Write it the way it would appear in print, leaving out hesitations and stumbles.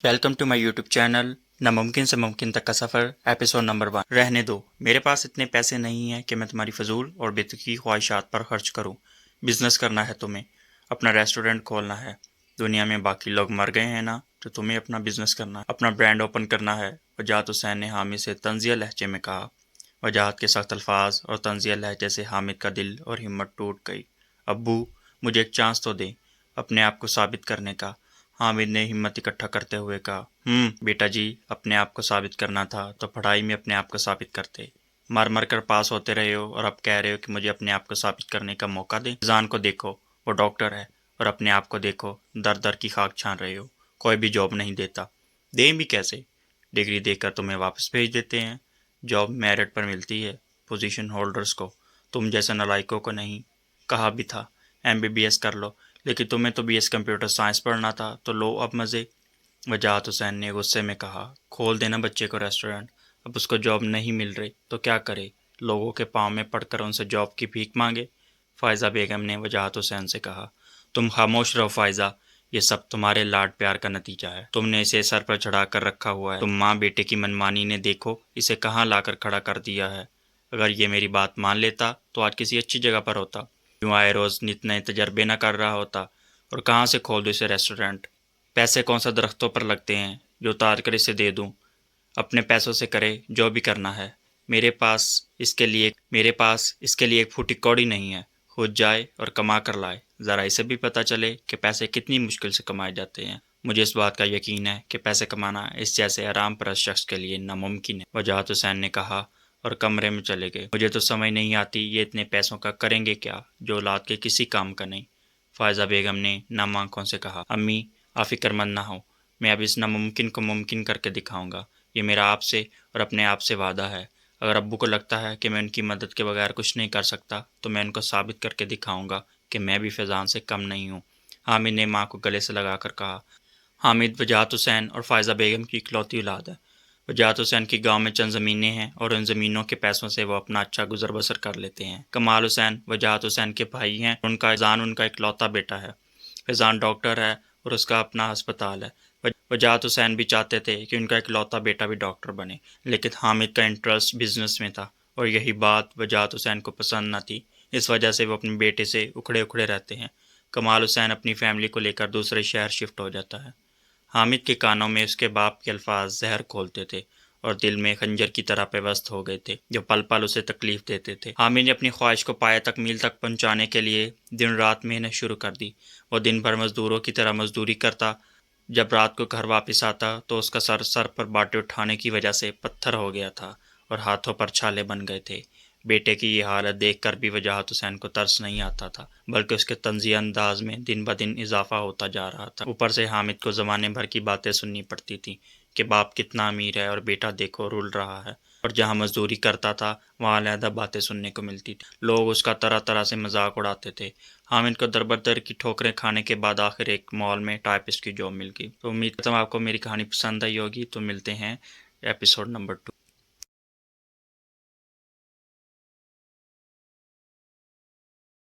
Welcome to my YouTube channel नामुमकिन से मुमकिन तक का सफ़र एपिसोड नंबर 1। रहने दो, मेरे पास इतने पैसे नहीं हैं कि मैं तुम्हारी फजूल और बेतुकी ख्वाहिशात पर खर्च करूं। बिजनेस करना है तुम्हें, अपना रेस्टोरेंट खोलना है। दुनिया में बाकी लोग मर गए हैं ना, तो तुम्हें अपना बिजनेस करना है, अपना ब्रांड ओपन करना है। वजाहत हुसैन ने हामिद से तंजिया लहजे में कहा। वजाहत के सख्त अल्फाज और तंजिया लहजे से हामिद का दिल और हिम्मत टूट गई। अब्बू, मुझे एक चांस तो दें अपने आप को साबित करने का। हामिद ने हिम्मत इकट्ठा करते हुए कहा। बेटा जी, अपने आप को साबित करना था तो पढ़ाई में अपने आप को साबित करते। मर मर कर पास होते रहे हो और अब कह रहे हो कि मुझे अपने आप को साबित करने का मौका दें। जान को देखो, वो डॉक्टर है, और अपने आप को देखो, दर दर की खाक छान रहे हो। कोई भी जॉब नहीं देता। दें भी कैसे? डिग्री देकर तुम्हें वापस भेज देते हैं। जॉब मेरिट पर मिलती है, पोजीशन होल्डर्स को, तुम जैसे नालायकों को नहीं। कहा भी था MBBS कर लो, लेकिन तुम्हें तो BS कंप्यूटर साइंस पढ़ना था, तो लो अब मज़े। वजाहत हुसैन ने गुस्से में कहा। खोल देना बच्चे को रेस्टोरेंट। अब उसको जॉब नहीं मिल रही तो क्या करे? लोगों के पाँव में पड़कर उनसे जॉब की भीख मांगे? फ़ायज़ा बेगम ने वजाहत हुसैन से कहा। तुम खामोश रहो फ़ायज़ा, ये सब तुम्हारे लाड प्यार का नतीजा है। तुमने इसे सर पर चढ़ा कर रखा हुआ है। तुम माँ बेटे की मनमानी ने देखो इसे कहाँ ला कर खड़ा कर दिया है। अगर ये मेरी बात मान लेता तो आज किसी अच्छी जगह पर होता, क्यों आए रोज़ नित नए तजर्बे न कर रहा होता। और कहाँ से खोल दो इसे रेस्टोरेंट? पैसे कौन सा दरख्तों पर लगते हैं जो उतार कर इसे दे दूं? अपने पैसों से करे जो भी करना है। मेरे पास इसके लिए एक फूटी कौड़ी नहीं है। खुद जाए और कमा कर लाए। ज़रा इसे भी पता चले कि पैसे कितनी मुश्किल से कमाए जाते हैं। मुझे इस बात का यकीन है कि पैसे कमाना इस जैसे आराम परस्त शख्स के लिए नामुमकिन है, वजाहत हुसैन ने कहा और कमरे में चले गए। मुझे तो समझ नहीं आती ये इतने पैसों का करेंगे क्या जो औलाद के किसी काम का नहीं। फ़ायज़ा बेगम ने नम आंखों से कहा। अम्मी, आप फिक्रमंद ना हो, मैं अब इस नामुमकिन को मुमकिन करके दिखाऊंगा। ये मेरा आपसे और अपने आप से वादा है। अगर अब्बू को लगता है कि मैं उनकी मदद के बगैर कुछ नहीं कर सकता, तो मैं उनको साबित करके दिखाऊंगा कि मैं भी फैज़ान से कम नहीं हूँ। हामिद ने माँ को गले से लगाकर कहा। हामिद वजाहत हुसैन और फ़ायज़ा बेगम की इकलौती औलाद है। वजाहत हुसैन की गांव में चंद ज़मीनें हैं और उन ज़मीनों के पैसों से वो अपना अच्छा गुजर बसर कर लेते हैं। कमाल हुसैन वजाहत हुसैन के भाई हैं। उनका इकलौता बेटा है। फैज़ान डॉक्टर है और उसका अपना अस्पताल है। वजाहत हुसैन भी चाहते थे कि उनका इकलौता बेटा भी डॉक्टर बने, लेकिन हामिद का इंटरेस्ट बिजनेस में था और यही बात वजाहत हुसैन को पसंद न थी। इस वजह से वो अपने बेटे से उखड़े उखड़े रहते हैं। कमाल हुसैन अपनी फैमिली को लेकर दूसरे शहर शिफ्ट हो जाता है। हामिद के कानों में उसके बाप के अल्फाज जहर खोलते थे और दिल में खंजर की तरह पेवस्त हो गए थे, जो पल पल उसे तकलीफ देते थे। हामिद ने अपनी ख्वाहिश को पाया तक मील तक पहुंचाने के लिए दिन रात मेहनत शुरू कर दी। वो दिन भर मजदूरों की तरह मजदूरी करता। जब रात को घर वापस आता तो उसका सर पर बाटें उठाने की वजह से पत्थर हो गया था और हाथों पर छाले बन गए थे। बेटे की ये हालत देखकर भी वजाहत हुसैन को तरस नहीं आता था, बल्कि उसके तंज़िया अंदाज में दिन ब दिन इजाफा होता जा रहा था। ऊपर से हामिद को ज़माने भर की बातें सुननी पड़ती थी कि बाप कितना अमीर है और बेटा देखो रुल रहा है। और जहाँ मजदूरी करता था वहाँ अलहदा बातें सुनने को मिलती थी। लोग उसका तरह तरह से मजाक उड़ाते थे। हामिद को दर की ठोकरें खाने के बाद आखिर एक मॉल में टाइपिस्ट की जॉब मिल गई। तो उम्मीद करता हूँ आपको मेरी कहानी पसंद आई होगी। तो मिलते हैं एपिसोड नंबर 2।